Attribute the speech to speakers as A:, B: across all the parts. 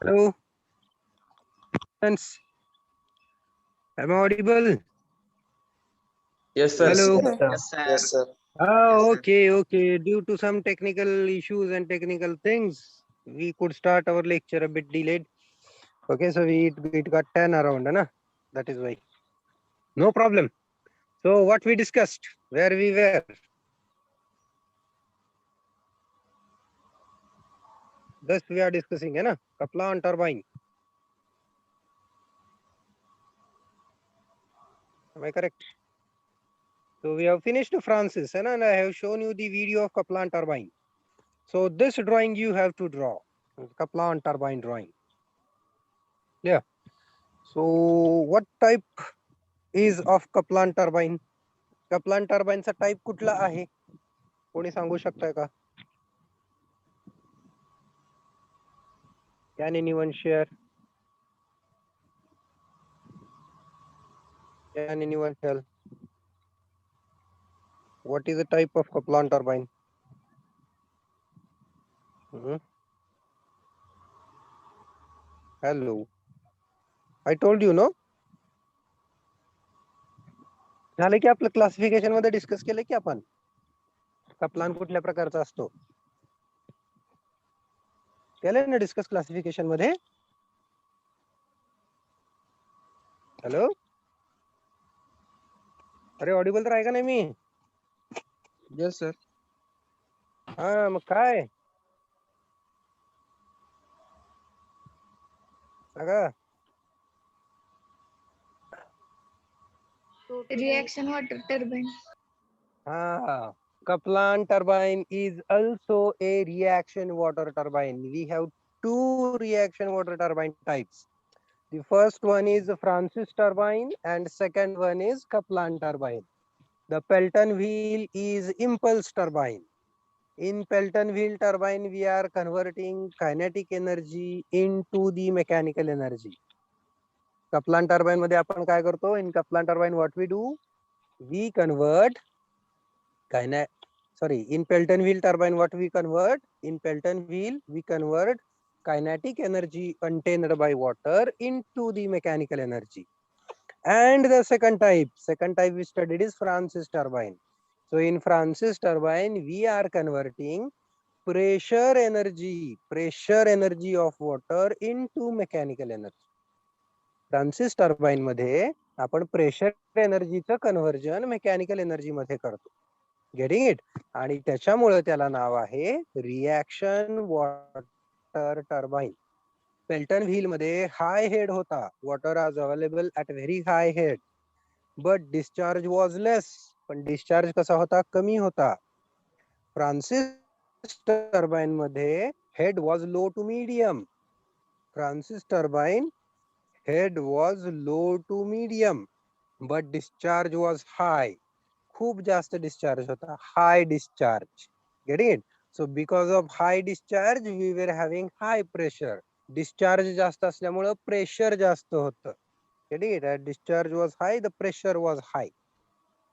A: Hello, friends. Am I audible?
B: Yes, sir.
A: Hello.
C: Yes, sir.
B: Yes, sir.
A: Okay. Due to some technical issues and technical things, we could start our lecture a bit delayed. Okay, so it got 10 around, na? That is why. No problem. So what we discussed, where we were. Thus we are discussing, na? Kaplan turbine. Am I correct? So we have finished Francis, and I have shown you the video of Kaplan turbine. So this drawing you have to draw. Kaplan turbine drawing. Yeah. So what type is of Kaplan turbine? Kaplan turbine चा type कुठला आहे? कोणी सांगू शकताय का? Can anyone share? Can anyone tell? What is the type of Kaplan turbine? Hello. I told you, no? झालं की आपलं क्लासिफिकेशन मध्ये डिस्कस केलं की आपण कप्लान कुठल्या प्रकारचा असतो केलं ना डिस्कस क्लासिफिकेशन मध्ये हॅलो अरे ऑडिबल तर आहे का नाही मी
B: Yes, sir.
A: हा मग काय सांगा
C: Reaction water turbine.
A: Kaplan turbine is also a reaction water turbine. We have two reaction water turbine types. The first one is Francis turbine and second one is Kaplan turbine. The Pelton wheel is impulse turbine. In Pelton wheel turbine, we are converting kinetic energy into the mechanical energy. Kaplan turbine मध्ये आपण काय करतो? In Kaplan turbine, what we do? We convert in Pelton wheel turbine, what we convert? In Pelton wheel, we convert kinetic energy contained by water into the mechanical energy. And the second type we studied is Francis turbine. So in Francis turbine, we are converting pressure energy of water into mechanical energy. Francis turbine मध्ये आपण pressure एनर्जीचं conversion mechanical energy मध्ये करतो. Getting it आणि त्याच्यामुळे त्याला नाव आहे reaction water turbine. Pelton wheel मध्ये हाय हेड होता. वॉटर आज available at very high head but discharge was less. पण डिस्चार्ज कसा होता? कमी होता. फ्रान्सिस टर्बाइन मध्ये head was low to medium. Francis turbine head was low to medium but discharge was high. खूप जास्त डिस्चार्ज होता. High discharge. Getting it? So because of high discharge we were having high pressure. Discharge जास्त असल्यामुळे pressure जास्त होतं. Getting it? Discharge was high, the pressure was high.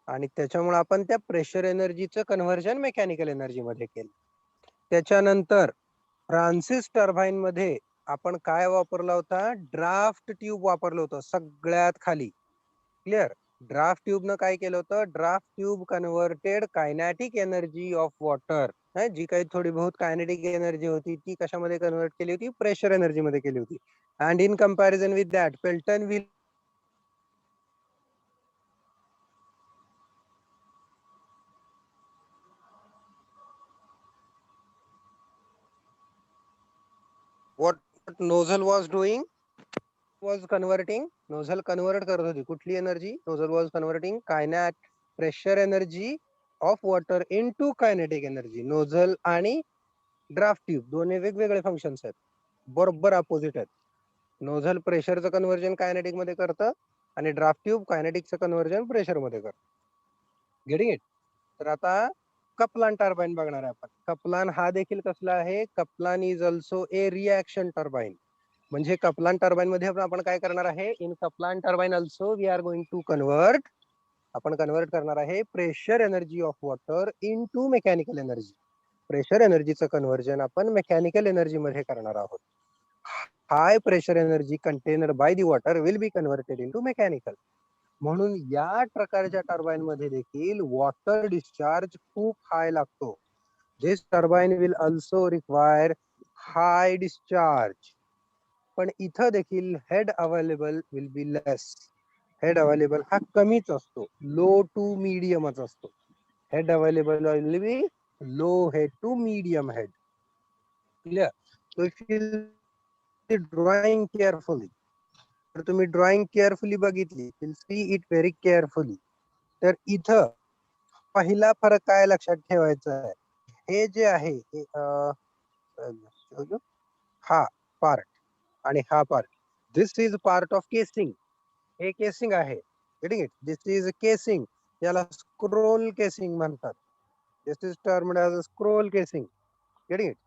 A: आणि त्याच्यामुळे आपण त्या प्रेशर एनर्जीचं कन्व्हर्जन मेकॅनिकल एनर्जी मध्ये केलं. त्याच्यानंतर फ्रान्सिस टर्बाइन मध्ये आपण काय वापरला होता? ड्राफ्ट ट्यूब वापरलं होतं सगळ्यात खाली. क्लिअर? ड्राफ्ट ट्यूब न काय केलं होतं? Draft tube converted kinetic energy of water. जी काही थोडी बहुत कायनेटिक एनर्जी होती ती कशामध्ये कन्वर्ट केली होती? प्रेशर एनर्जी मध्ये केली होती. And in comparison with that Pelton wheel what nozzle was doing was converting. Nozzle convert करत होती कुठली energy? Nozzle was converting pressure energy of water into kinetic energy. Nozzle आणि ड्राफ्ट ट्यूब दोन्ही वेगवेगळे functions आहेत. बरोबर अपोजिट आहेत. Nozzle प्रेशरचं conversion kinetic मध्ये करतं आणि ड्राफ्ट ट्यूब कायनेटिकचं कन्व्हर्जन प्रेशर मध्ये करतं. Getting it? तर आता कप्लान टर्बाइन बघणार आहे आपण. कप्लान हा देखील कसला आहे? Kaplan is also a reaction turbine. म्हणजे कप्लान टर्बाइन मध्ये आपण काय करणार आहे? In Kaplan turbine also we are going to convert. आपण कन्वर्ट करणार आहे pressure energy of water into mechanical energy. Pressure एनर्जीचं कन्व्हर्जन आपण मेकॅनिकल एनर्जी मध्ये करणार आहोत. High pressure energy container by the water will be converted into mechanical. म्हणून या प्रकारच्या टर्बाईन मध्ये देखील वॉटर डिस्चार्ज खूप हाय लागतो. This turbine will also require high discharge. पण इथं देखील head available will be less. Head available हा कमीच असतो, लो टू मीडियमच असतो. Head available will be low head to medium head. Clear? So if you drawing carefully, तर तुम्ही ड्रॉइंग केअरफुली बघितली, will see it very carefully. तर इथं पहिला फरक काय लक्षात ठेवायचा आहे, हे जे आहे हा पार्ट आणि हा part, this is part of casing. हे केसिंग आहे. Getting it? This is casing. याला स्क्रोल केसिंग म्हणतात. This is termed as a scroll casing. Getting it?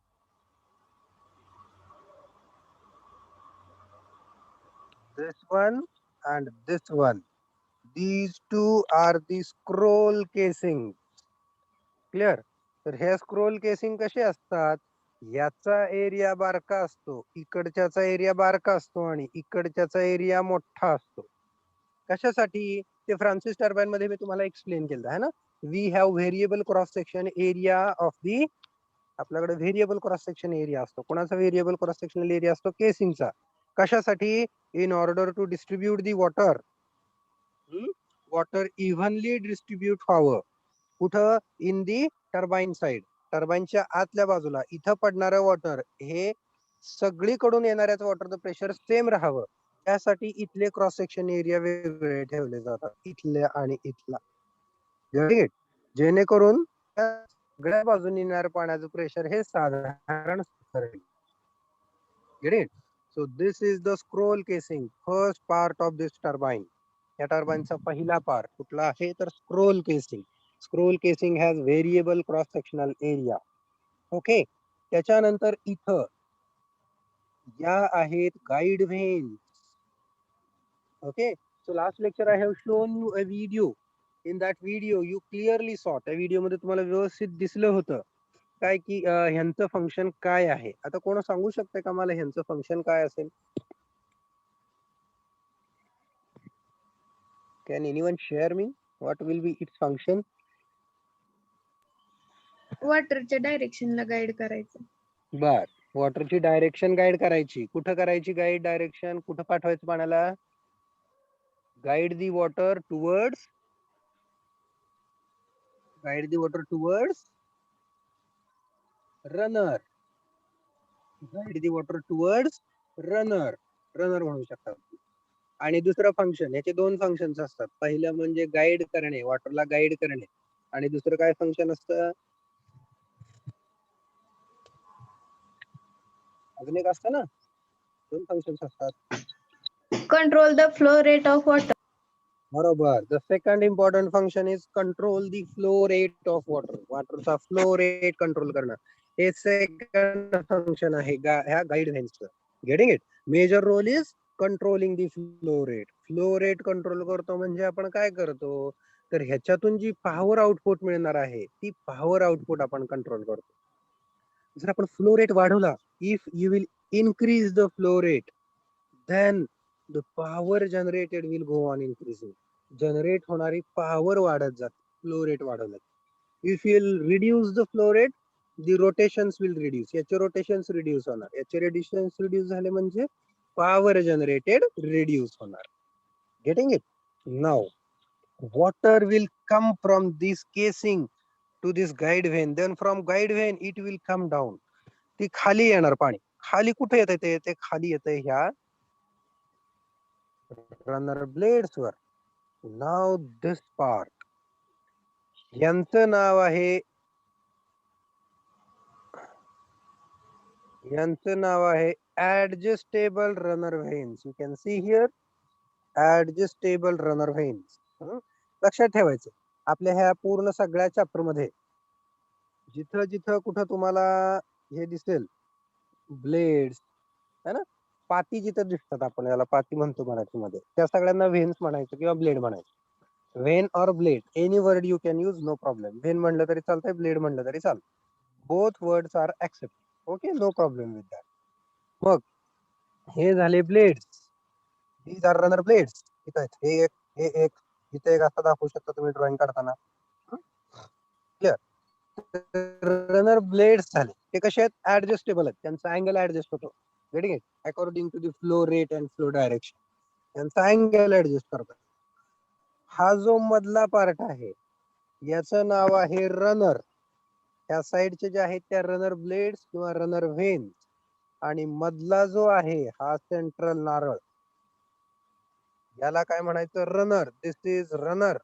A: This one and this one, these two are the scroll casing. Clear? तर हे scroll casing कसे असतात, याचा area बारका असतो, इकडच्याचा area बारका असतो आणि इकडच्याचा एरिया मोठा असतो. कशासाठी? ते फ्रान्सिस टर्बाईन मध्ये मी तुम्हाला एक्सप्लेन केलं आहे ना. We have variable cross section area of the, आपल्याकडे व्हेरिएबल क्रॉस सेक्शन एरिया असतो. कोणाचा व्हेरिएबल क्रॉस सेक्शनल एरिया असतो? केसिंगचा. कशासाठी? In order to distribute the water. Water evenly distribute व्हावं. कुठं? In the turbine side. टर्बाईनच्या आतल्या बाजूला इथं पडणारं वॉटर हे सगळीकडून येणाऱ्याच वॉटरचं प्रेशर सेम राहावं, त्यासाठी इथले क्रॉस सेक्शन एरिया वेगवेगळे ठेवले जातात, इथल्या आणि इथला. जेणेकरून सगळ्या बाजूने येणाऱ्या पाण्याचं प्रेशर हे साधारण ठरेल. Get it? So this is the scroll casing, first part of this turbine. या टर्बाईनचा पहिला पार्ट कुठला आहे, तर scroll casing. Scroll casing has variable cross sectional area. Okay. त्याच्यानंतर इथं या आहेत guide व्हेन्स. Okay. So last lecture I have shown you a video. In that video you clearly सॉ, त्या व्हिडिओ मध्ये तुम्हाला व्यवस्थित दिसलं होतं काय की ह्यांचं फंक्शन काय आहे. आता कोण सांगू शकते का मला ह्यांचं फंक्शन काय असेल? Can anyone share me what will be its function?
C: वॉटरच्या डायरेक्शनला गाईड करायचं.
A: बर, वॉटरची डायरेक्शन गाईड करायची. कुठं करायची गाईड डायरेक्शन? कुठं पाठवायचं पाण्याला? Guide the water towards, guide the water towards runner. Guide the water towards runner, runner म्हणू शकतात. आणि दुसरं फंक्शन, याचे दोन फंक्शन्स असतात. पहिलं म्हणजे गाईड करणे, वॉटरला गाईड करणे, आणि दुसरं काय फंक्शन असतं? अजून एक असतं ना, दोन फंक्शन्स असतात.
C: Control the flow rate of water.
A: बरोबर. The second important function is control the flow rate of water. वॉटरचा फ्लो रेट कंट्रोल करणं हे सेकंड फंक्शन आहे ह्या गाईड व्हेन्सचं. Getting it? Major role is controlling the flow rate. Flow rate control करतो म्हणजे आपण काय करतो, तर ह्याच्यातून जी पॉवर आउटपुट मिळणार आहे ती पॉवर आउटपुट आपण कंट्रोल करतो. जर आपण फ्लो रेट वाढवला, if you will increase the flow rate, then the power generated will go on increasing. Generate होणारी पॉवर वाढत जाते फ्लो रेट वाढवलं. If you will reduce the flow rate, the rotations will reduce. याचे rotations reduce होणार. याचे rotations reduce झाले म्हणजे power generated reduce होणार. Getting it? Now water will come from this casing to this guide vein, then from guide vein it will come down. ती खाली येणार पाणी. खाली कुठे येते ते खाली येते ह्या रनर ब्लेड्स वर. नाव दिस पार्ट, यांचं नाव आहे, यांचं नाव आहे adjustable runner vanes. You can see here adjustable runner vanes. लक्षात ठेवायचं आपल्या ह्या पूर्ण सगळ्या चॅप्टर मध्ये जिथं जिथं कुठं तुम्हाला हे दिसेल ब्लेड्स है ना, पाती जिथं दिसतात, आपण याला पाती म्हणतो मराठीमध्ये, त्या सगळ्यांना व्हेन्स म्हणायचं किंवा ब्लेड म्हणायचं. Vane or blade, any word you can use, no problem. Vane म्हणलं तरी चालतंय, ब्लेड म्हणलं तरी चालतं. both words are accepted. Okay, no problem with that. मग हे झाले blades. these are runner blades. इथं आहेत. हे एक इथे एक असं दाखवू शकता तुम्ही ड्रॉइंग काढताना. क्लिअर. रनर ब्लेड्स झाले. ते कसे आहेत? ऍडजस्टेबल आहेत. त्यांचा अँगल ऍडजस्ट होतो. Getting it? According to the flow rate and flow direction. त्यांचा अँगल ऍडजस्ट करतात. हा जो मधला पार्ट आहे याचं नाव आहे रनर. त्या साइडचे जे आहेत त्या रनर ब्लेड्स किंवा रनर व्हेन. आणि मधला जो आहे हा सेंट्रल नारळ, याला काय म्हणायचं? Runner. This is runner.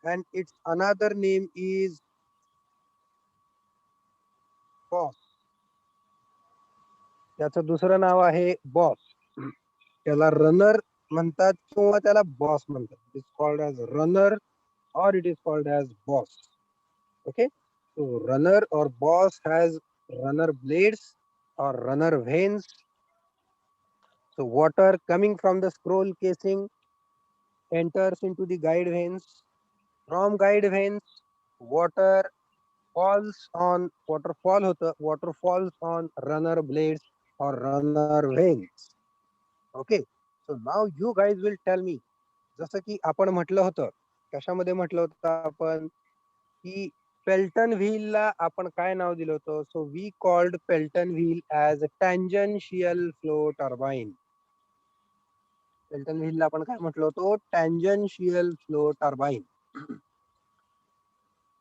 A: and its another name is boss. त्याचं दुसरं नाव आहे बॉस. त्याला रनर म्हणतात किंवा त्याला बॉस म्हणतात. It is called as runner or it is called as boss. Okay, so runner or boss has runner blades or runner veins. So water coming from the scroll casing enters into the guide veins. From guide veins water falls on water falls on runner blades or runner veins. Okay, so now you guys will tell me, जसं की आपण म्हटलं होतं, कशामध्ये म्हटलं होतं आपण की पेल्टन व्हील ला आपण काय नाव दिलं होतं? So we called Pelton wheel as tangential flow turbine. Pelton wheel ला आपण काय म्हटलं होतं? Tangential flow turbine.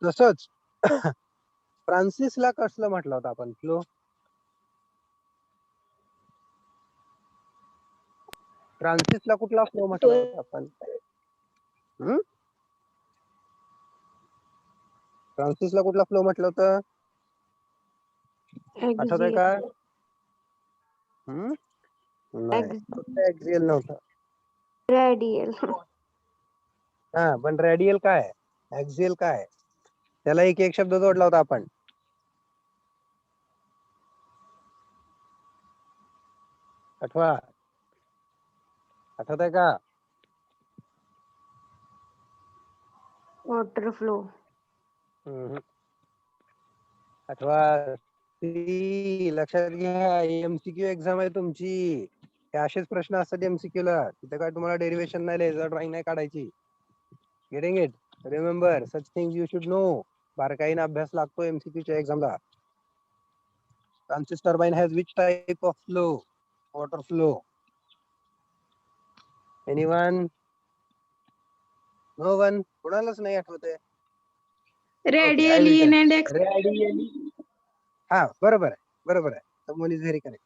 A: तसंच फ्रान्सिसला कसलं म्हटलं होतं आपण? फ्लो. फ्रान्सिसला कुठला फ्लो म्हटलं होतं आपण? फ्रान्सिसला कुठला फ्लो म्हटलं होतं? आठवतंय का? नाही, ऍक्सियल नव्हतं.
D: रेडियल.
A: हा, पण रेडियल काय? ऍक्सियल काय? त्याला एक एक शब्द जोडला होता आपण. आठवतंय का?
D: Water flow.
A: आठवा. लक्षात घ्या, एमसीक्यू एक्झाम आहे तुमची. हे असेच प्रश्न असतात एमसीक्यू ला. तिथे काय तुम्हाला डेरिव्हेशन नाही लिहायचं, ड्रॉइंग नाही काढायची. Getting it? Remember such things you should know. बारकाईने अभ्यास लागतो एमसीक्यू च्या एक्झामला. Francis turbine has which type of flow? Water flow. Anyone? No one? कोणालाच नाही आठवतंय?
C: Radially in and
A: Radially. हा, बरोबर आहे. Someone is very correct.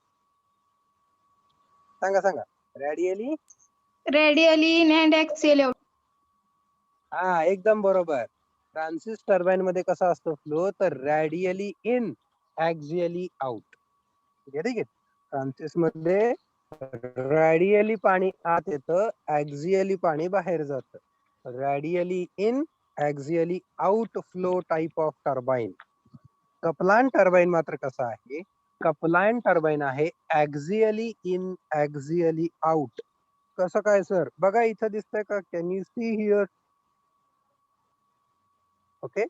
A: सांगा. Radially.
C: Radially in and axial out.
A: हा, एकदम बरोबर. फ्रान्सिस टर्बाइन मध्ये कसा असतो फ्लो? तर रॅडियली इन, ऍक्सियली आउट. ठीक आहे. फ्रान्सिस मध्ये रॅडियली पाणी आत येतं, ऍक्सियली पाणी बाहेर जातं. Radially in, axially out flow type of turbine. Kaplan turbine मात्र कसा आहे? कपलान टर्बाइन आहे ऍक्सियली इन, ऍक्सियली आउट. कसं काय सर? बघा इथं दिसतंय का? Can you see here? Okay,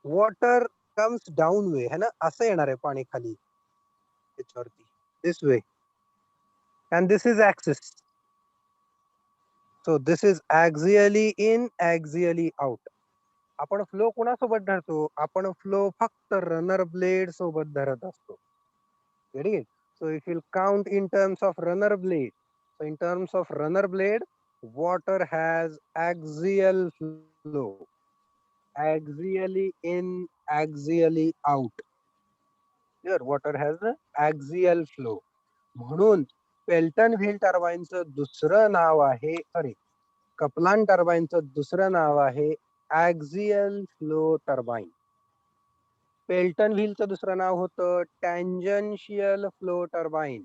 A: water comes down way, है ना, असं येणार आहे पाणी खाली त्याच्यावरती, this way, and this is axis. So this is axially in, axially out. आपण फ्लो कोणासोबत धरतो? आपण फ्लो फक्त रनर ब्लेड सोबत धरत असतो. So if you count in terms of runner blade, so in terms of runner blade, water has axial flow. Axially in, axially out. Here water has a axial flow. म्हणून Pelton wheel टर्बाइनचं दुसरं नाव आहे, Kaplan टर्बाइनचं दुसरं नाव आहे axial flow turbine. Pelton व्हीलचं दुसरं नाव होतं tangential flow turbine.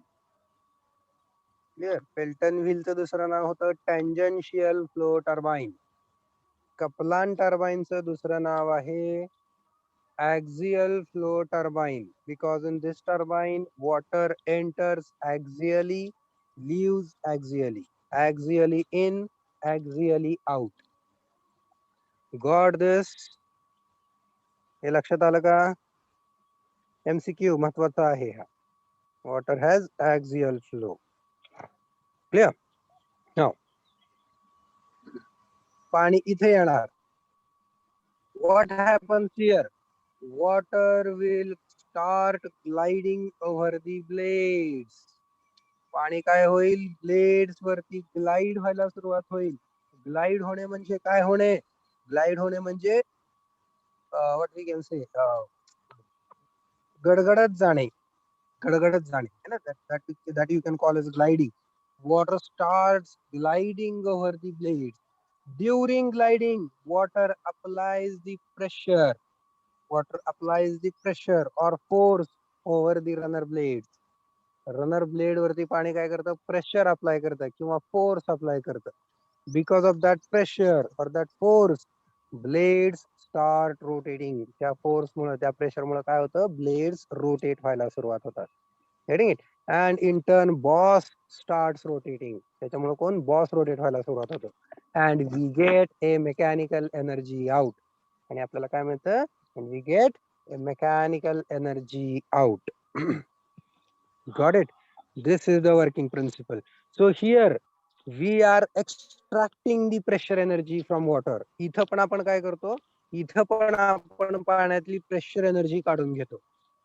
A: Clear? Pelton व्हीलचं दुसरं नाव होतं tangential flow turbine. Kaplan टर्बाइनचं दुसरं नाव आहे axial flow turbine, because in this turbine water enters axially, leaves axially. Axially in, axially out. Got this? हे लक्षात आलं का? MCQ महत्वाचा आहे हा. Water has axial flow. Clear? नाव पाणी इथे येणार. What happens here? Water will start gliding over the blades. पाणी काय होईल? ब्लेड्स वरती ग्लाइड व्हायला सुरुवात होईल. ग्लाइड होणे म्हणजे काय होणे? ग्लाइड होणे म्हणजे व्हॉट वी कॅन से गडगडत जाणे. गडगडत जाणे है ना? that you can call as gliding. Water starts gliding over the blades. During gliding, water applies the pressure. Water applies the pressure or force over the runner blades. Runner blade वरती पाणी काय करतं? Pressure apply करतं किंवा force apply करतं. Because of that pressure और that force blades start rotating. त्या force मुळे, त्या प्रेशर मुळे काय होतं? ब्लेड्स रोटेट व्हायला सुरुवात होतात. Getting it? And in turn boss starts rotating. त्याच्यामुळे कोण? बॉस रोटेट व्हायला सुरुवात होतो. And we get a mechanical energy out. आणि आपल्याला काय मिळतं? We get a mechanical energy out. Got it? This is the working principle. So here we are extracting the pressure energy from water. इथं पण आपण काय करतो? इथं पण आपण पाण्यातली प्रेशर एनर्जी काढून घेतो.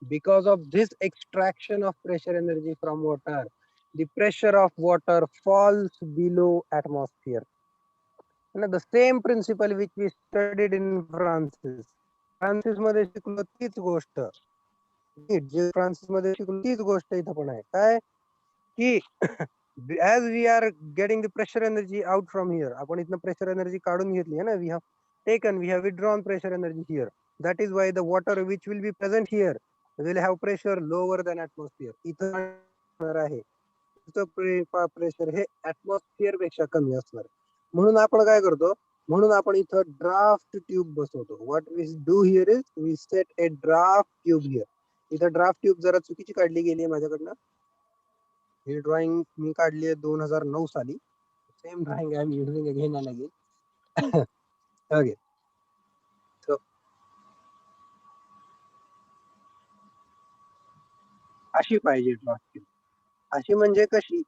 A: Because of this extraction of pressure energy from water, the pressure of water falls below atmosphere. And the same principle which we studied in Francis. Francis मध्ये शिकलो तीच गोष्ट. जे फ्रान्सिस मध्ये शिकलो तीच गोष्ट इथं पण आहे. काय की as we are getting the pressure energy out from here, आपण इथनं pressure energy काढून घेतली आहे ना, we have withdrawn pressure energy here. That is why the water which will be present here will have pressure lower than atmosphere. इथं आहे pressure हे atmosphere पेक्षा कमी असणार. म्हणून आपण काय करतो? म्हणून आपण इथं ड्राफ्ट ट्यूब बसवतो. What we do here is we set a draft tube here. इथं ड्राफ्ट ट्यूब जरा चुकीची काढली गेली आहे माझ्याकडनं. ही ड्रॉइंग मी काढली आहे 2009 साली. Same drawing I am using again and again. Okay, so अशी पाहिजे ड्राफ्ट ट्यूब. अशी म्हणजे कशी?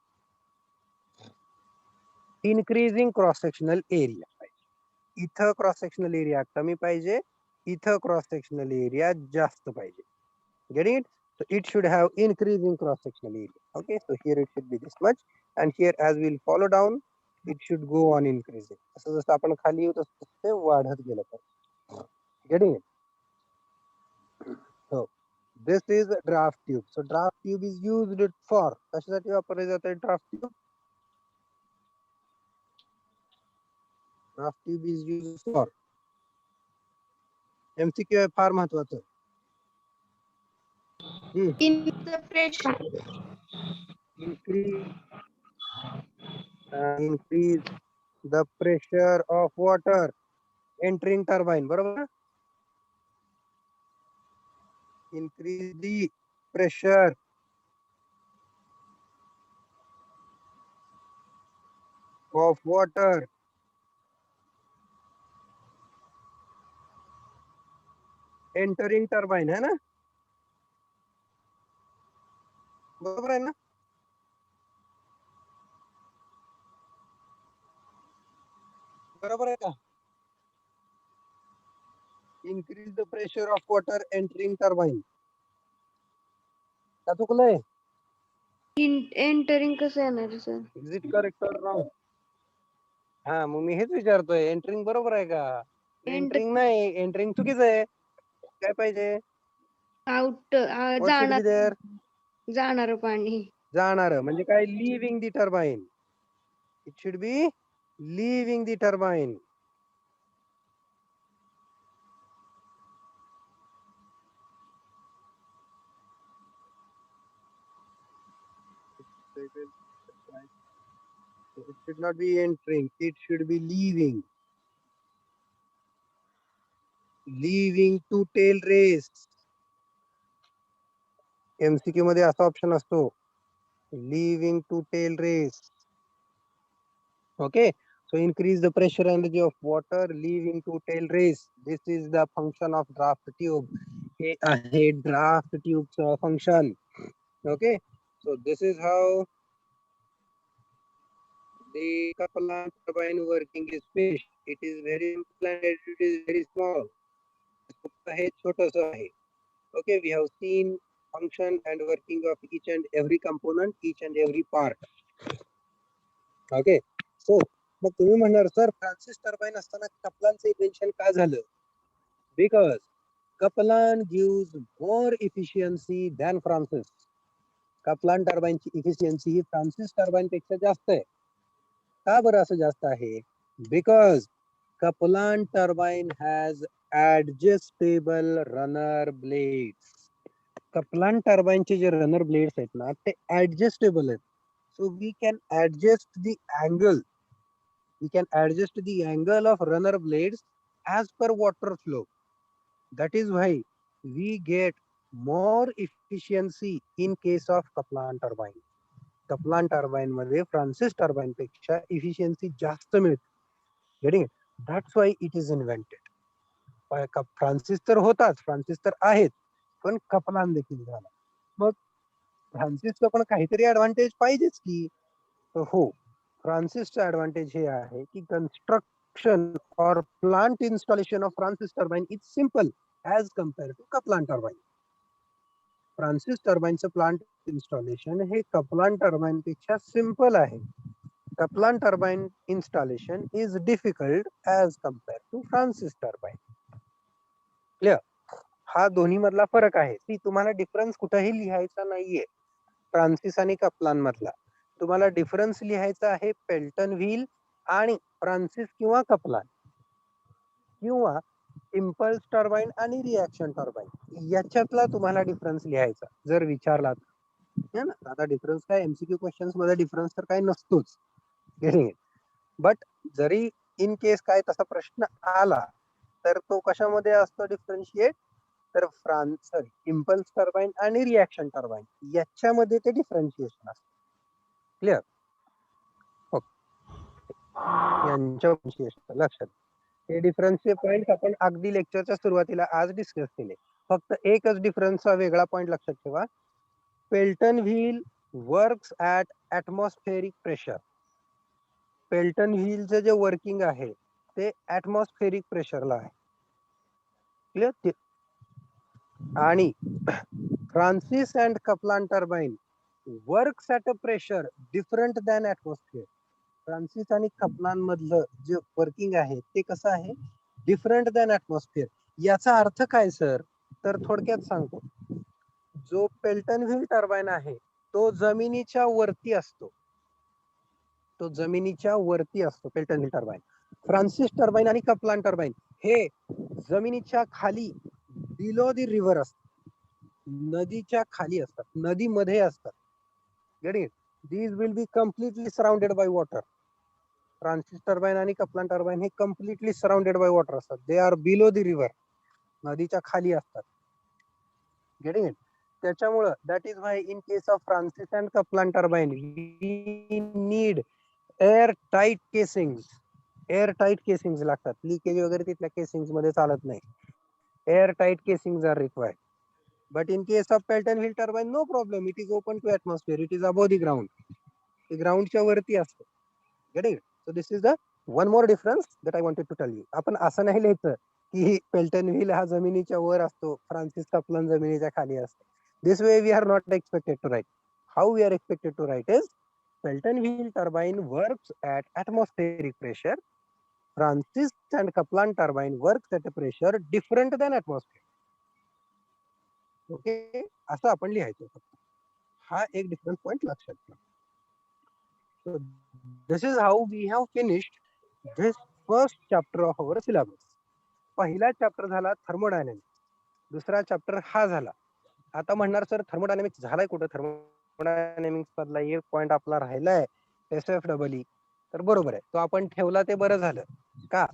A: इन्क्रीजिंग क्रॉस सेक्शनल एरिया पाहिजे. इथं क्रॉस सेक्शनल एरिया कमी पाहिजे, इथं क्रॉस सेक्शनल एरिया जास्त पाहिजे. Getting it? So it should have increasing cross sectional area. Okay, so here it should be this much, and here as we'll follow down, it should go on increasing. असं जसं आपण खाली येऊ तसं ते वाढत गेलं तर. Getting it? So this is a draft tube. So draft tube is used for कशासाठी वापरले जाते draft tube? Draft tube is used for MCQ आहे फार महत्वाचं.
C: In the pressure.
A: Increase the pressure of water entering turbine. बरोबर? Increase the pressure of water entering turbine है ना? बरोबर आहे ना? बरोबर आहे का? Increase the pressure of water entering turbine. का चुकलंय?
D: एंटरिंग कसं येणार sir?
A: Is it correct or wrong? हा, मग मी हेच विचारतोय, एंटरिंग बरोबर आहे का? एंटरिंग नाही, एंटरिंग चुकीचं आहे. काय पाहिजे?
D: Out
A: What should be there?
D: जाणार पाणी.
A: जाणार म्हणजे काय? Living the turbine. It should be leaving the turbine. It should not be entering, it should be leaving. Leaving to tail race. MCQ मध्ये असा ऑप्शन असतो, leaving to tail race. Okay, So increase the pressure energy of water leaving to tail race. This is the function of draft tube. हे आहे draft tube चा function. Okay, so this is how the Kaplan turbine working is finished. It is very simple and it is very small. हे छोटंसं आहे. Okay, we have seen function and working of each and every component, each and every part. Okay, so मग तुम्ही म्हणणार sir Francis turbine असताना कपलानचं invention का झालं? Because Kaplan gives more efficiency than Francis. Kaplan टर्बाइनची इफिशियन्सी ही Francis turbine पेक्षा जास्त आहे. का बरं असं जास्त आहे? Because Kaplan turbine has adjustable runner blades. Kaplan टर्बाइनचे जे रनर ब्लेड्स आहेत ना ते ऍडजस्टेबल आहेत. So we can adjust the angle. We can adjust the angle of runner blades as per water flow. That is why we get more efficiency in case of Kaplan turbine. Kaplan turbine मध्ये Francis turbine पेक्षा efficiency जास्त मिळते. Getting it? That's why it is invented. Francis तर होताच, Francis तर आहेत, पण Kaplan देखील झाला. मग फ्रान्सिसचं पण काहीतरी ऍडव्हान्टेज पाहिजेच की. तर हो, फ्रान्सिसचं ऍडव्हान्टेज हे आहे की कन्स्ट्रक्शन और plant installation of Francis turbine is simple as compare to Kaplan turbine. Francis टर्बाइनचं प्लांट इन्स्टॉलेशन हे कपलान टर्बाइन पेक्षा सिंपल आहे. Kaplan turbine installation is difficult as compare to Francis turbine. Clear? हा दोन्ही मधला फरक आहे. ती तुम्हाला डिफरन्स कुठेही लिहायचा नाहीये फ्रान्सिस आणि कपलान मधला. तुम्हाला डिफरन्स लिहायचा आहे पेल्टन व्हील आणि फ्रान्सिस किंवा कपलान, किंवा इम्पल्स टर्बाइन आणि रिएक्शन टर्बाइन, याच्यातला तुम्हाला डिफरन्स लिहायचा जर विचारला तर. आता डिफरन्स काय एमसीक्यू क्वेश्चन्स मध्ये डिफरन्स तर काय नसतोच. बट जरी इन केस काय तसा प्रश्न आला तर तो कशामध्ये असतो डिफरन्शिएट, तर इम्पल्स टर्बाइन आणि रिएक्शन टर्बाइन याच्यामध्ये ते डिफरन्शिएशन असतं. क्लिअर? यांच्या लक्षात. हे डिफरन्सचे पॉइंट आपण अगदी लेक्चरच्या सुरुवातीला आज डिस्कस केले. फक्त एकच डिफरन्सचा वेगळा पॉइंट लक्षात ठेवा. Pelton wheel works at atmospheric pressure. Pelton व्हीलचं जे वर्किंग आहे ते ऍटमॉस्फेरिक प्रेशरला आहे. क्लिअर? आणि Francis and Kaplan turbine works at a pressure different than atmosphere. Francis आणि कपलान मधलं जे वर्किंग आहे ते कसं आहे? Different than atmosphere. याचा अर्थ काय सर? तर थोडक्यात सांगतो. जो पेल्टन व्हील टर्बाइन आहे तो जमिनीच्या वरती असतो. तो जमिनीच्या वरती असतो Pelton wheel turbine. Francis turbine आणि कपलान टर्बाइन हे जमिनीच्या खाली बिलो द रिव्हर असतात, नदीच्या खाली असतात, नदीमध्ये असतात. Get it? These will be completely surrounded by water. Francis turbine आणि कपलान टर्बाइन हे कम्प्लिटली सराउंडेड बाय वॉटर असतात. They are below the river, नदीच्या खाली असतात. Getting it? त्याच्यामुळं that is why in case of Francis and Kaplan turbine we need air tight casing. Air tight casing लागतात. Leakage वगैरे तिथल्या casing मध्ये चालत नाही. Air tight casing are required. But in case of Pelton wheel turbine, no problem. It is open to atmosphere. It is above the ground. The ground च्या वरती असतो. Getting it? So this is the one more difference that I wanted to tell you. आपण असं नाही लिहायचं की Pelton wheel हा जमिनीच्या वर असतो, फ्रान्सिस कपलान जमिनीच्या खाली असतो. This way we are not expected to write. How we are expected to write is Pelton wheel turbine works at atmospheric pressure. Francis and Kaplan turbine works at a pressure different than atmosphere. Okay, असं आपण लिहायचं. हा एक difference point लक्षात ठेवा. This is how we have finished this first chapter of our syllabus. पहिला chapter झाला thermodynamics, दुसरा चॅप्टर हा झाला. आता म्हणणार सर थर्मोडायनॅमिक्स झालाय कुठं? थर्मोडायनॅमिक्स मधला एक पॉइंट आपला राहिलाय SFEE. तर बरोबर आहे, तो आपण ठेवला ते बरं झालं. का?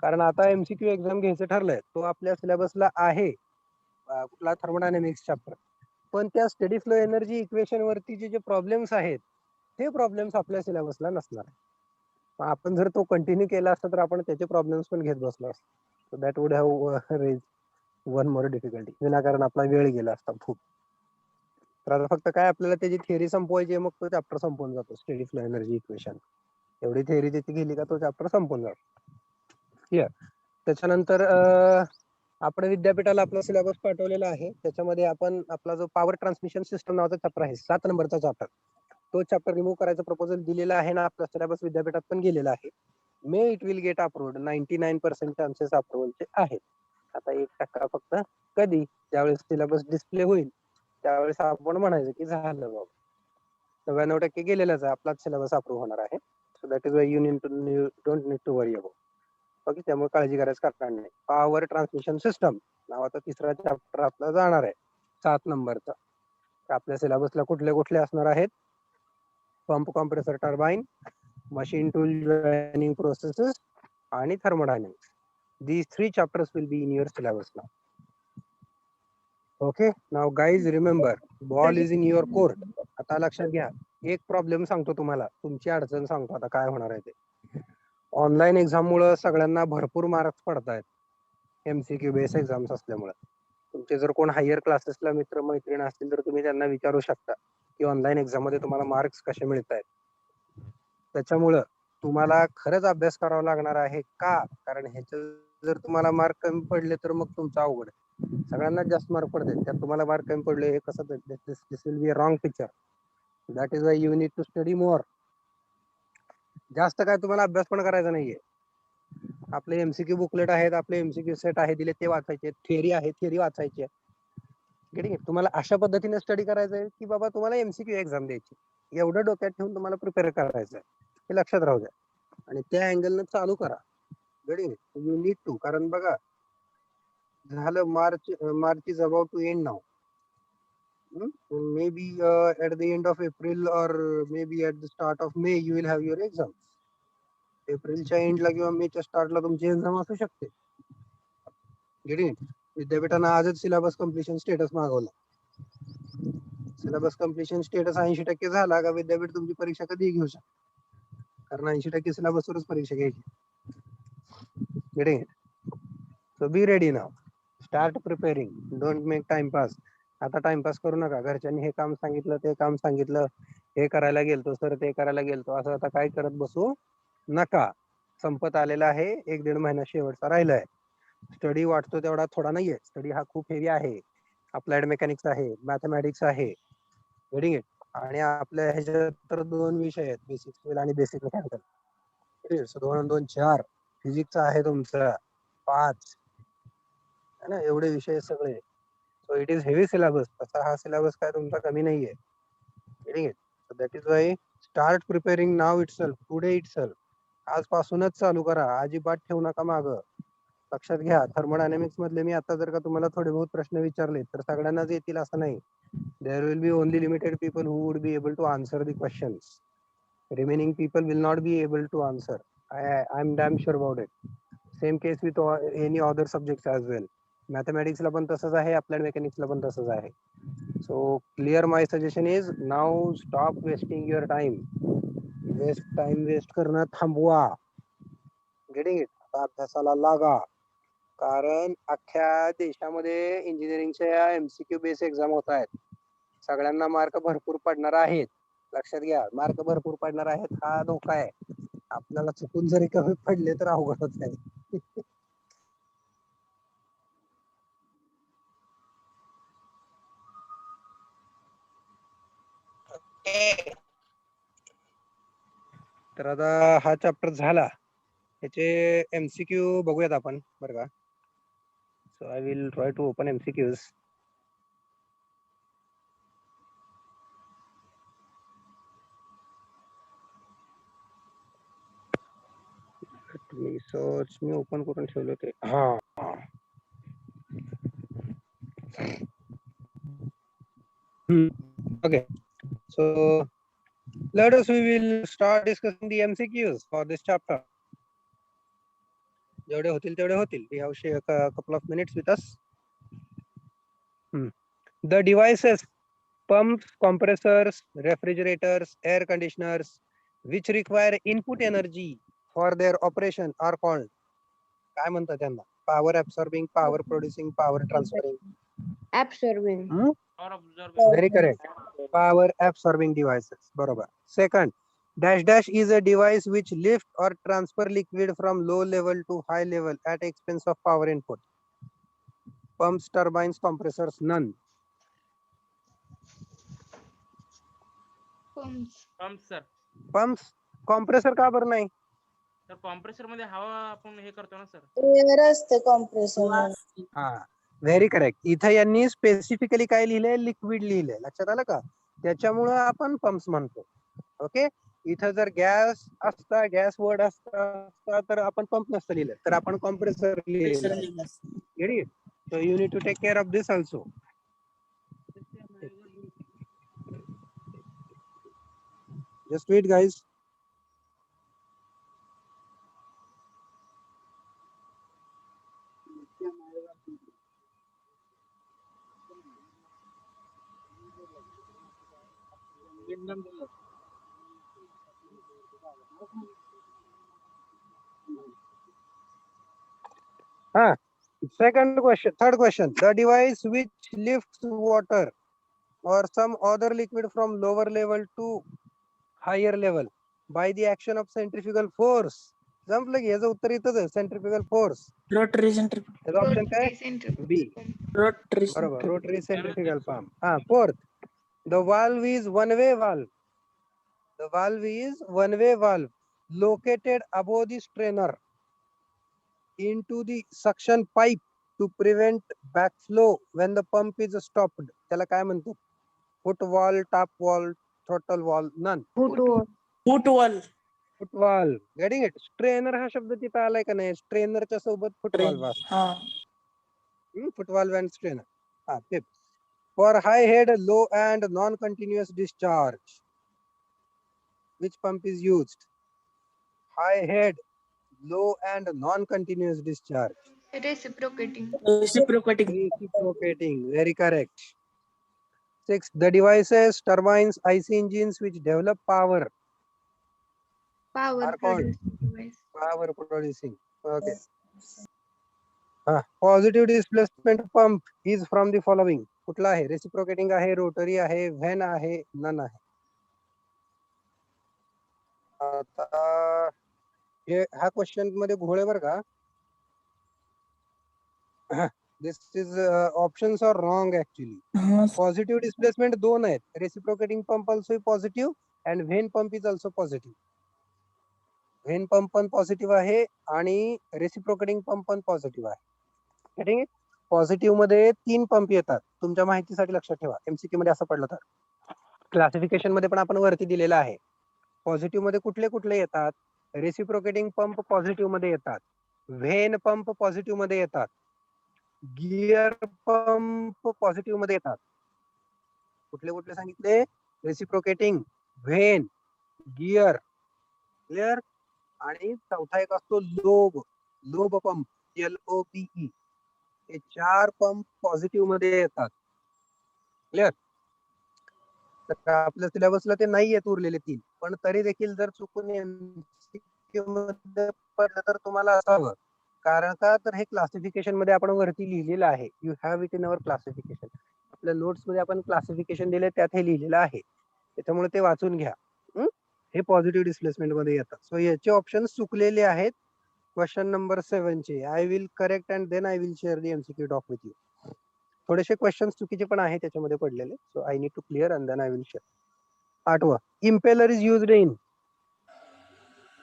A: कारण आता MCQ एक्झाम घ्यायचं ठरलंय, तो आपल्या सिलेबसला आहे कुठला? Thermodynamics chapter. पण त्या स्टेडी फ्लो एनर्जी इक्वेशन वरती जे प्रॉब्लेम्स आहेत ते प्रॉब्लेम्स आपल्या सिलेबसला नसणार. आपण जर तो कंटिन्यू केला असता तर आपण त्याचे प्रॉब्लेम्स पण घेत बसलो असतो. That would have raise one more difficulty. विनाकारण आपला वेळ गेला असता खूप. तर आता फक्त काय आपल्याला त्याची थिअरी संपवायची आहे, मग तो चॅप्टर संपून जातो. स्टेडी फ्लो एनर्जी इक्वेशन एवढी थिअरी त्याची गेली का तो चॅप्टर संपून जातो. क्लिअर. त्याच्यानंतर आपण विद्यापीठाला आपला सिलेबस पाठवलेला आहे. त्याच्यामध्ये आपण आपला जो पॉवर ट्रान्समिशन सिस्टम नावाचा चॅप्टर आहे, 7 नंबरचा चॅप्टर, तो चॅप्टर रिमूव्ह करायचा प्रपोजल दिलेला आहे ना. आपला सिलेबस विद्यापीठात पण गेलेला आहे. May it will get approved. 99% chances अप्रुव्हलचे आहेत. आता 1% फक्त कधी, ज्यावेळेस सिलेबस डिस्प्ले होईल त्यावेळेस आपण म्हणायचं की झालं बाबा. 99% गेलेलाच आहे. आपलाच सिलेबस अप्रूव्ह होणार आहे. So that is why you don't need to worry about. Okay, त्यामुळे काळजी करायचं कारण नाही. पॉवर ट्रान्समिशन सिस्टम नावाचा तिसरा चॅप्टर आपला जाणार आहे 7 नंबरचा. आपल्या सिलेबसला कुठले कुठले असणार आहेत? Pump, compressor, turbine, machine tool joining processes आणि thermodynamics. These 3 chapters will be in your syllabus now. Okay, now guys remember, ball is in your court. आता लक्षात घ्या, एक प्रॉब्लेम सांगतो तुम्हाला, तुमची अडचण सांगतो आता काय होणार आहे ते. ऑनलाईन एक्झाम मुळे सगळ्यांना भरपूर मार्क्स पडतायत, एमसीक्यू बेस एक्झाम्स असल्यामुळे. तुमचे जर कोण हायर क्लासेसला मित्र मैत्रीण असतील तर तुम्ही त्यांना विचारू शकता की ऑनलाईन एक्झाम मध्ये तुम्हाला मार्क्स कसे मिळत आहेत. त्याच्यामुळं तुम्हाला खरंच अभ्यास करावा लागणार आहे. का? कारण ह्याच्या जर तुम्हाला मार्क कमी पडले तर मग तुमचं अवघड आहे. सगळ्यांना जास्त मार्क पडते, त्यात तुम्हाला मार्क कमी पडले हे कसं? This will be a wrong picture. That is why you need to study more. जास्त काय तुम्हाला अभ्यास पण करायचा नाहीये. आपले एमसीक्यू बुकलेट आहेत, आपले एमसीक्यू सेट आहे दिले ते वाचायचे. थिअरी आहे, थिअरी वाचायची आहे. ठीक आहे. तुम्हाला अशा पद्धतीने स्टडी करायचं आहे की बाबा तुम्हाला एमसीक्यू एक्झाम द्यायची, एवढं डोक्यात ठेवून तुम्हाला प्रिपेअर करायचं आहे. हे लक्षात राहू द्या आणि त्या अँगलनं चालू करा. गडी यू नीड टू. कारण बघा, झालं March is about to end now. Maybe at the end of April or maybe at the start of May you will have your exams. एप्रिलच्या एंडला किंवा मेच्या स्टार्टला तुमची एक्झाम असू शकते. विद्यापीठानं आजच सिलेबस कम्प्लिशन स्टेटस मागवला. सिलेबस कम्प्लिशन स्टेटस 80% झाला का विद्यापीठ तुमची परीक्षा कधी घेऊ शकते, कारण 80% सिलेबसवरच परीक्षा घ्यायची. So be ready now. Start preparing. Don't make timepass. आता टाइमपास करू नका. घरच्यांनी हे काम सांगितलं, ते काम सांगितलं, हे करायला गेलतो सर, ते करायला गेलतो, असं आता काय करत बसू नका. संपत आलेला आहे. 1-1.5 महिना शेवटचा राहिलाय. स्टडी वाटतो तेवढा थोडा नाहीये. स्टडी हा खूप हेवी आहे. अप्लाइड मेकॅनिक्स आहे, मॅथमॅटिक्स आहे, आणि आपल्या ह्याच्यात तर 2 विषय आहेत, बेसिक सिव्हिल आणि बेसिक मेकॅनिकल. 2 आणि 2 4. फिजिक्स आहे तुमचा 5 है ना. एवढे विषय सगळे. So it is heavy syllabus. तसा हा सिलेबस काय तुमचा कमी नाहीये. That is Y start preparing now itself, today itself. आजपासूनच चालू करा. अजिबात ठेवू नका मागं. लक्षात घ्या, थर्मोडायनामिक्स मधले मी आता जर का तुम्हाला थोडे बहुत प्रश्न विचारले तर सगळ्यांनाच येतील असं नाही. There will be only limited people who would be able to answer the questions. Remaining people will not be able to answer. I am damn sure about it. Same case with any other subjects as well. मॅथमॅटिक्सला पण तसंच आहे, applied मेकॅनिक्सला पण तसंच आहे. So clear my suggestion is now stop wasting your time. Time waste करणं थांबवा. Getting it. आता अभ्यासाला लागा. कारण अख्ख्या देशामध्ये इंजिनिअरिंगच्या एमसीक्यू बेस एक्झाम होत आहेत. सगळ्यांना मार्क भरपूर पडणार आहेत. लक्षात घ्या, मार्क भरपूर पडणार आहेत हा धोका आहे. आपल्याला चुकून जरी कमी पडले तर अवघड होत आहे. तर आता हा चॅप्टर झाला. त्याचे एमसीक्यू बघूयात आपण बरं का. So I will try to open MCQs. Search मी ओपन करून ठेवले होते. Okay, so we will start discussing the MCQs for this chapter. जेवढे होतील तेवढे होतील. We have a couple of minutes with us. The devices, pumps, compressors, refrigerators, air conditioners, which require input energy for their operation are called, काय म्हणतात त्यांना? Power absorbing, power producing, power transferring.
D: Absorbing.
A: Very correct. Power absorbing devices. बरोबर. Second, dash dash is a device which lift or transfer liquid from low level to high level at expense of power input. Pumps, turbines, compressors, none.
C: Pumps.
B: Pump sir.
A: Pumps, compressor का बरं नाही?
B: तर compressor मध्ये हवा आपण हे करतो ना सर.
E: एअर असते कॉम्प्रेसर.
A: हा, व्हेरी करेक्ट. इथं यांनी स्पेसिफिकली काय लिहिलंय? लिक्विड लिहिलंय. लक्षात आलं का? त्याच्यामुळं आपण पंप्स म्हणतो. ओके. इथं जर गॅस असता, गॅस वर्ड असता तर आपण पंप नसतं लिहिलं, तर आपण कॉम्प्रेसर लिहिलं. So you need to take care of this also. Just wait, guys. Second question, third question. The device which lifts water or some other liquid from lower level to higher level by the action of centrifugal force. जमलं की याचं उत्तर इथंच आहे, centrifugal force.
E: Rotary centrifugal.
A: त्याचा option काय?
C: Rotary centrifugal
A: बी.
C: pump.
E: Rotary
A: बरोबर, rotary centrifugal pump. Fourth, the valve is one-way valve. The valve is one-way valve located above the strainer into the suction pipe to prevent backflow when the pump is stopped. त्याला काय म्हणतो? Foot valve, top valve, throttle valve, none.
E: Football.
A: Foot valve. Getting it? Strainer हा शब्द तिथं आलाय का नाही? स्ट्रेनरच्या सोबत foot valve असतो.
E: हा.
A: Foot valve and strainer. Fifth. For high head, low and non-continuous discharge, which pump is used? High head, low and non-continuous discharge.
C: Reciprocating.
E: Reciprocating.
A: Reciprocating. Very correct. Six, the devices, turbines, IC engines which develop power
C: Power
A: are called
C: producing device.
A: power producing. Okay. Positive displacement pump is from the following. कुठला आहे? Reciprocating आहे, rotary आहे, van आहे, none आहे. आता हे हा question मध्ये घोळे बर का. This is options are wrong actually. Positive displacement दोन आहेत. Reciprocating pump also positive and vane pump is also positive. Vane pump पण पॉझिटिव्ह आहे आणि रेसिप्रोकेटिंग पंप पण पॉझिटिव्ह आहे. ठीक आहे. पॉझिटिव्ह मध्ये 3 पंप येतात. तुमच्या माहितीसाठी लक्षात ठेवा, एमसीक्यू मध्ये असं पडलं तर. क्लासिफिकेशन मध्ये पण आपण वरती दिलेलं आहे. पॉझिटिव्ह मध्ये कुठले कुठले येतात? रेसिप्रोकेटिंग पंप पॉझिटिव्ह मध्ये येतात, व्हेन पंप पॉझिटिव्ह मध्ये येतात, गिअर पंप पॉझिटिव्ह मध्ये येतात. कुठले कुठले सांगितले? Reciprocating, when, gear. क्लिअर? आणि चौथा एक असतो लोब, लोब पंप, LOBE. हे 4 पंप पॉझिटिव्ह मध्ये येतात. क्लिअर? तर आपल्या सिलेबसला ते नाही येत उरलेले 3, पण तरी देखील जर चुकून MCQ मध्ये पडलं तर तुम्हाला असावं. कारण का तर हे क्लासिफिकेशन मध्ये आपण वरती लिहिलेलं आहे. You have it in our classification. आपल्या नोट्स मध्ये आपण क्लासिफिकेशन दिले, त्यात हे लिहिलेलं आहे. त्याच्यामुळे ते वाचून घ्या. हे पॉझिटिव्ह डिस्प्लेसमेंट मध्ये येतात. सो याचे ऑप्शन चुकलेले आहेत. क्वेश्चन नंबर 7 चे I will correct and then I will share the MCQ doc with you. थोडेसे क्वेश्चन चुकीचे पण आहेत त्याच्यामध्ये पडलेले. So I need to clear and then I will share. 8वा, impeller is used in.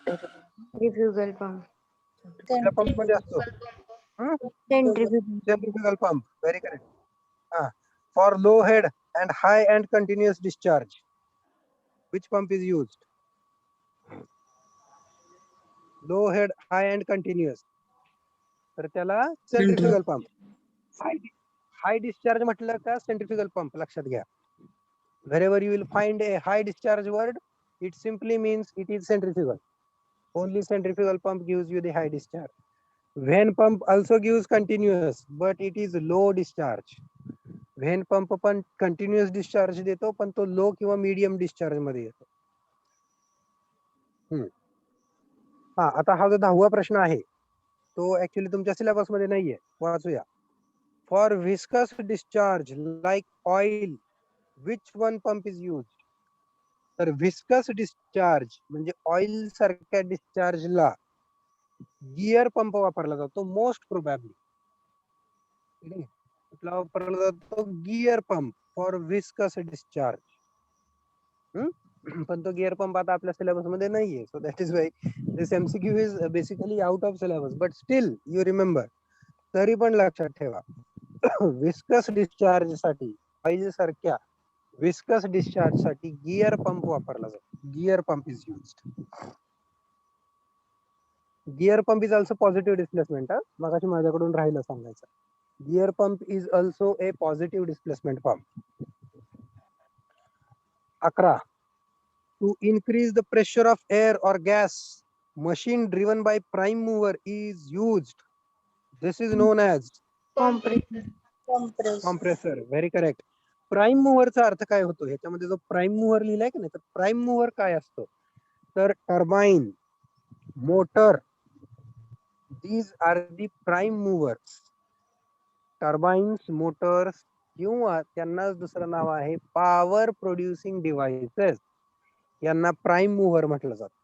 D: Centrifugal pump.
A: कुठल्या pump मध्ये असतो?
D: Centrifugal.
A: Centrifugal pump. Very correct. For low head and high and continuous discharge, which pump is used? Low head, high and continuous. तर त्याला centrifugal pump. हाय discharge म्हटलं का centrifugal pump लक्षात घ्या. Wherever you will find a high discharge word, it simply means it is centrifugal. Only centrifugal pump gives you the high discharge. Vane pump also gives continuous, but it is low discharge. Vane pump पण continuous discharge देतो, पण तो low किंवा medium discharge मध्ये येतो. हा, आता हा जो 10वा प्रश्न आहे तो ऍक्च्युली तुमच्या सिलेबस मध्ये नाहीये, वाचूया. For viscous discharge like oil which one pump is use. तर व्हिस्कस डिस्चार्ज म्हणजे ऑइल सारख्या डिस्चार्जला गिअर पंप वापरला जातो मोस्ट प्रोबॅबली. कुठला वापरला जातो? Gear pump for viscous discharge. पण तो गिअर पंप आता आपल्या सिलेबस मध्ये नाहीये, so that is why this MCQ is basically out of syllabus, but still you remember. तरी पण लक्षात ठेवा, विस्कस डिस्चार्ज साठी, ऑइल सारख्या विस्कस डिस्चार्ज साठी गिअर पंप वापरला जातो. Gear pump is used. Gear pump is also positive displacement. मगाशी माझ्याकडून राहिलं सांगायचं. Gear pump is also A positive displacement pump. 11. To increase the pressure of air or gas, machine driven by prime mover is used. This is known as
C: Compressor.
A: compressor. Very correct. Prime मूव्हरचा अर्थ काय होतो? ह्याच्यामध्ये जो prime mover लिहिलाय की नाही, तर prime mover काय असतो? तर turbine, motor, these are the prime movers. Turbines, Motors किंवा त्यांनाच दुसरं नाव आहे पॉवर प्रोड्युसिंग डिव्हाइसेस, यांना प्राइम मूव्हर म्हटलं जातं.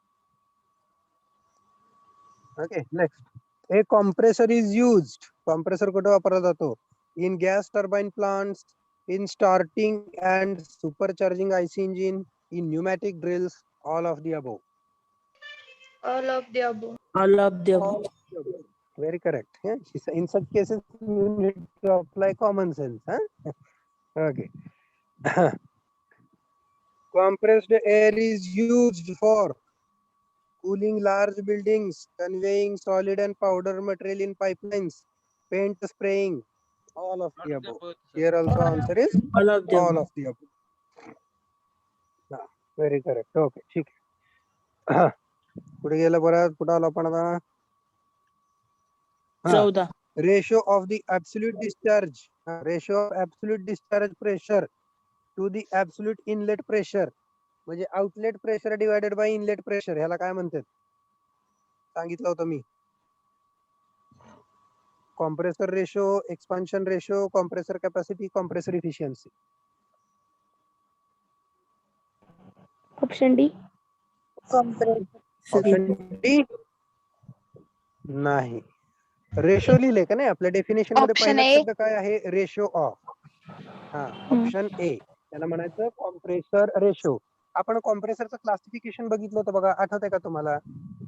A: Okay, next. A compressor is used. Compressor कुठे वापरला जातो? In gas turbine plants, in starting and supercharging IC engine, in pneumatic drills, all of the above.
C: All of the above.
E: All of the above.
A: Very correct. Yeah? In such cases, you need to apply common sense. Huh? Okay. Compressed air is used for cooling large buildings, conveying solid and powder material in pipelines, paint spraying, all of the above. Here also answer is
E: All of the
A: all
E: above.
A: of the above. Yeah, very correct. Okay, ठीक आहे. पुढे गेलं परत, कुठं आलो आपण आता? हा,
E: 14.
A: ratio of the absolute discharge, ratio of absolute discharge pressure to the absolute inlet pressure, म्हणजे outlet pressure divided by inlet pressure, ह्याला काय म्हणतात? सांगितलं होतं मी. Compressor ratio, expansion ratio, compressor capacity, compressor efficiency.
D: Option D.
A: Option D नाही. Ratio लिहिले का नाही आपल्या डेफिनेशन मध्ये?
C: Option
A: पहिला
C: A.
A: शब्द काय आहे? Ratio of. हा, ऑप्शन ए. त्याला म्हणायचं कॉम्प्रेसर रेशो. आपण कॉम्प्रेसरचं क्लासिफिकेशन बघितलं होतं बघा, आठवतंय का तुम्हाला?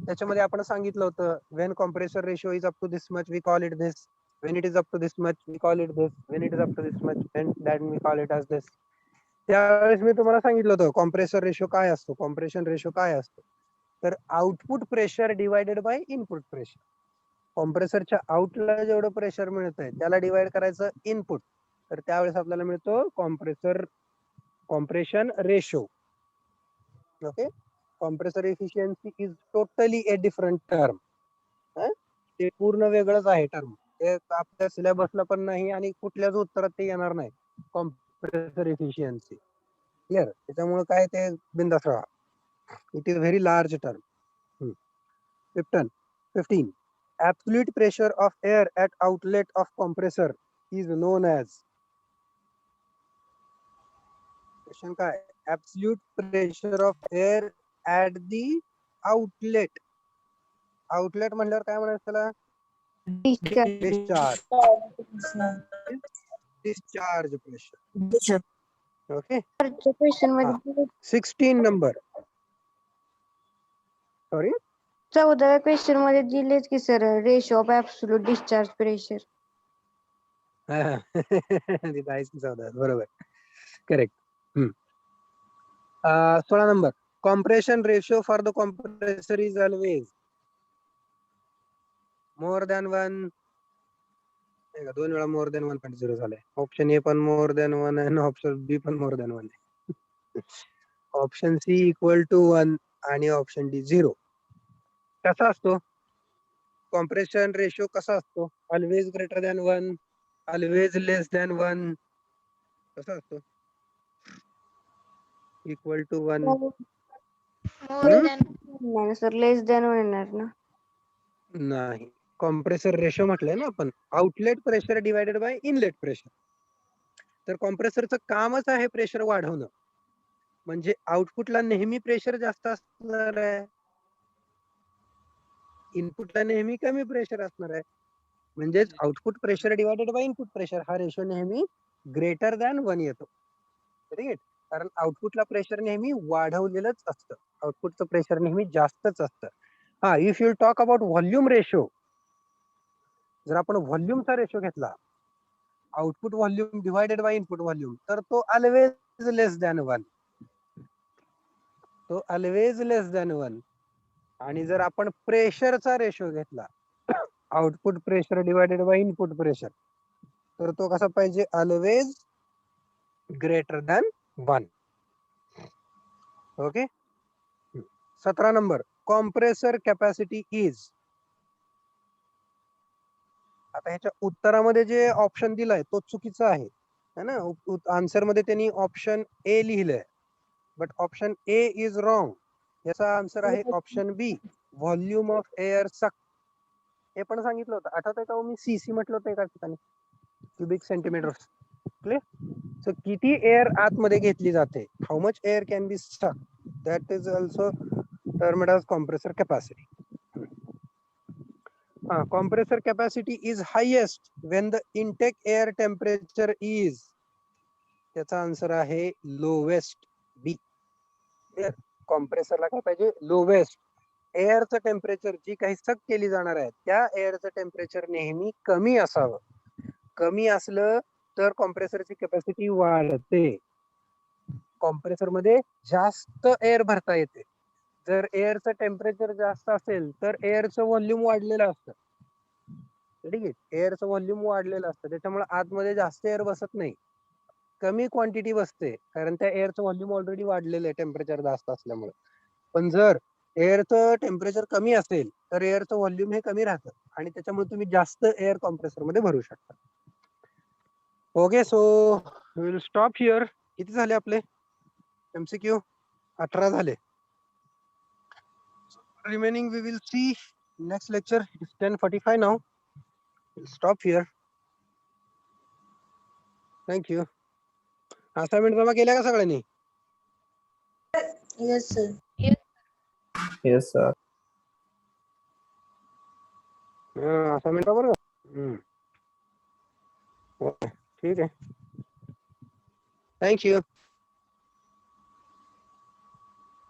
A: त्याच्यामध्ये आपण सांगितलं होतं, when compressor ratio is up to this much we call it this, when it is up to this much we call it this, when it is up to this much and that we call it as this. त्यावेळेस मी तुम्हाला सांगितलं होतं compressor ratio काय असतो, compression ratio काय असतो. तर output pressure divided by input pressure. कॉम्प्रेसरच्या आउटला जेवढं प्रेशर मिळतंय त्याला डिवाइड करायचं इनपुट, तर त्यावेळेस आपल्याला मिळतो compression ratio. Okay, compressor efficiency is totally A different term. ते पूर्ण वेगळंच आहे टर्म. ते आपल्या सिलेबसला पण नाही आणि कुठल्याच उत्तरात ते येणार नाही. Compressor efficiency clear. त्याच्यामुळे काय ते बिंदास राहा. It is very large term. 15. Absolute pressure of air at outlet of compressor is known as. Question काय? Absolute pressure of air at the outlet. Outlet म्हणल्यावर काय म्हणायचं त्याला?
D: Discharge.
A: Discharge pressure. Okay.
D: Question मध्ये
A: 16 number. Sorry.
D: 14व्या question मध्ये दिलेच की sir, ratio of absolute discharge pressure.
A: बरोबर, correct. 16 number. Compression ratio for the compressor is always more than 1. दोन वेळा मोर दॅन 1.0 झालंय. ऑप्शन ए पण मोर दॅन 1 आणि ऑप्शन बी पण मोर दॅन 1 आहे. ऑप्शन सी इक्वल टू 1 आणि ऑप्शन डी 0. कसा असतो कॉम्प्रेशन रेशो? कसा असतो? Always greater than 1, always less than 1, कसा असतो? Equal to 1,
C: More than.
D: नाही सर, लेस दॅन येणार ना.
A: नाही, कॉम्प्रेसर रेशो म्हटलंय ना आपण, outlet pressure divided by inlet pressure. तर कॉम्प्रेसरचं कामच आहे प्रेशर वाढवणं, म्हणजे आउटपुटला नेहमी प्रेशर जास्त असणार आहे, इनपुटला नेहमी कमी प्रेशर असणार आहे. म्हणजेच output pressure divided by input pressure हा रेशो नेहमी ग्रेटर दॅन 1 येतो. ठीक, कारण आउटपुटला प्रेशर नेहमी वाढवलेलंच असतं, आउटपुटचं प्रेशर नेहमी जास्तच असतं. हा, if you talk about volume ratio, जर आपण व्हॉल्यूमचा रेशो घेतला, output volume divided by input volume, तर तो ऑलवेज लेस दॅन 1, तो ऑलवेज लेस दॅन 1. आणि जर आपण प्रेशरचा रेशो घेतला, output pressure divided by input pressure, तर तो कसा पाहिजे, always greater than 1. Okay. 17 number, compressor capacity is. आता ह्याच्या उत्तरामध्ये जे ऑप्शन दिलाय तो चुकीचा आहे, है ना. आन्सर मध्ये त्यांनी ऑप्शन ए लिहिलंय, but option A is wrong. याचा आन्सर आहे option B, volume of air suck. हे पण सांगितलं होतं, आठवतंय का मी सीसी म्हटलं होतं एका ठिकाणी, क्युबिक सेंटीमीटर. सो किती एअर आतमध्ये घेतली जाते, how much air can be stuck, that is also termed as compressor capacity. compressor capacity is highest when the intake air temperature is. त्याचा आन्सर आहे लोवेस्ट, बी. कॉम्प्रेसरला काय पाहिजे, लोवेस्ट. एअरचं टेम्परेचर जी काही सक केली जाणार आहे त्या एअरचं टेम्परेचर नेहमी कमी असावं. कमी असलं तर कॉम्प्रेसरची कॅपॅसिटी वाढते. कॉम्प्रेसर मध्ये जास्त एअर भरता येते. जर एअरचं टेम्परेचर जास्त असेल तर एअरचं व्हॉल्यूम वाढलेलं असतं. ठीक आहे, एअरचं व्हॉल्यूम वाढलेलं असतं, त्याच्यामुळे आतमध्ये जास्त एअर बसत नाही, कमी क्वांटिटी बसते, कारण त्या एअरचं व्हॉल्यूम ऑलरेडी वाढलेलं आहे टेम्परेचर जास्त असल्यामुळे. पण जर एअरचं टेम्परेचर कमी असेल तर एअरचं व्हॉल्यूम हे कमी राहतं आणि त्याच्यामुळे तुम्ही जास्त एअर कॉम्प्रेसर मध्ये भरू शकता. Okay, so will stop here. किती झाले आपले एमसीक्यू? 18 झाले. Remaining we will see next lecture. It's 10:45 now. We'll stop here. Thank you. Assignment जमा केल्या का सगळ्यांनी?
E: Yes, sir.
F: Yes, sir.
A: Assignment बरोबर. ओके, ठीक आहे. Thank you.